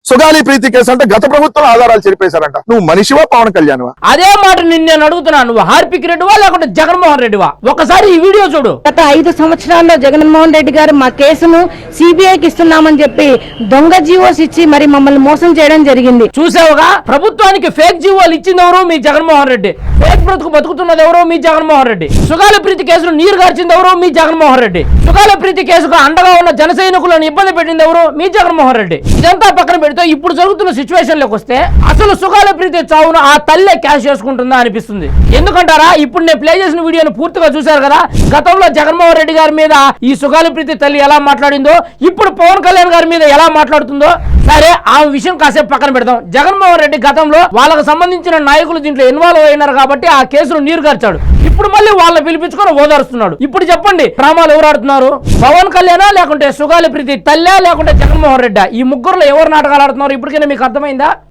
సుగాలి ప్రీతి case అంటే గత ప్రభుత్వం ఆధారాలు చెరిపేశారంట. నువ్వు మనిషివా పవన్ కళ్యాణ్వా? అదే మాట నేను అడుగుతున్నాను, నువ్వు హార్పిక్ రెడ్డివా లేకుంటే జగన్మోహన్ రెడ్డివా? ఒకసారి ఈ వీడియో చూడు. గత 5 సంవత్సరాల్లో జగన్మోహన్ రెడ్డి గారు మా కేసును సిబిఐకి ఇస్తున్నామని చెప్పి దొంగ జీవోస్ ఇచ్చి మరి మమ్మల్ని మోసం చేయడం జరిగింది. చూసావుగా, ప్రభుత్వానికి ఫేక్ జీవోలు ఇచ్చింది ఎవరు? మీ జగన్మోహన్ రెడ్డి. ఫేక్ బ్రతుకు బతుకుతున్నది ఎవరు? మీ జగన్మోహన్ రెడ్డి. సుగాలి ప్రీతి కేసును నీరు గార్చింది ఎవరు? మీ జగన్మోహన్ రెడ్డి. సుగాలి ప్రీతి కేసుకు అండగా ఉన్న జన సైనికులను ఇబ్బంది పెట్టింది ఎవరు? మీ జగన్మోహన్ రెడ్డి. ఇదంతా పక్కన పెడితే ఇప్పుడు జరుగుతున్న సిచ్యువేషన్ లోకి వస్తే అసలు సుగాలి ప్రీతి చావును ఆ తల్లే క్యాష్ చేసుకుంటుందా అనిపిస్తుంది. ఎందుకంటారా, ఇప్పుడు నేను ప్లే చేసిన వీడియోను పూర్తిగా చూశారు కదా. గతంలో జగన్మోహన్ రెడ్డి గారి మీద ఈ సుగాలి ప్రీతి తల్లి ఎలా మాట్లాడిందో, ఇప్పుడు పవన్ కళ్యాణ్ గారి మీద ఎలా మాట్లాడుతుందో, సరే ఆ విషయం కాసేపు పక్కన పెడతాం. జగన్మోహన్ రెడ్డి గతంలో వాళ్ళకు సంబంధించిన నాయకులు దీంట్లో ఇన్వాల్వ్ అయినారు కాబట్టి ఆ కేసును నీరుగార్చాడు. ఇప్పుడు మళ్ళీ వాళ్ళని పిలిపించుకొని ఓదారుస్తున్నాడు. ఇప్పుడు చెప్పండి, డ్రామాలు ఎవరు ఆడుతున్నారు? పవన్ కళ్యాణ్ లేకుంటే సుగాలి ప్రీతి తల్లా లేకుంటే జగన్మోహన్ రెడ్డి? ఈ ముగ్గురులో ఎవరు నాటకాలు ఆడుతున్నారు? ఇప్పటికైనా మీకు అర్థమైందా?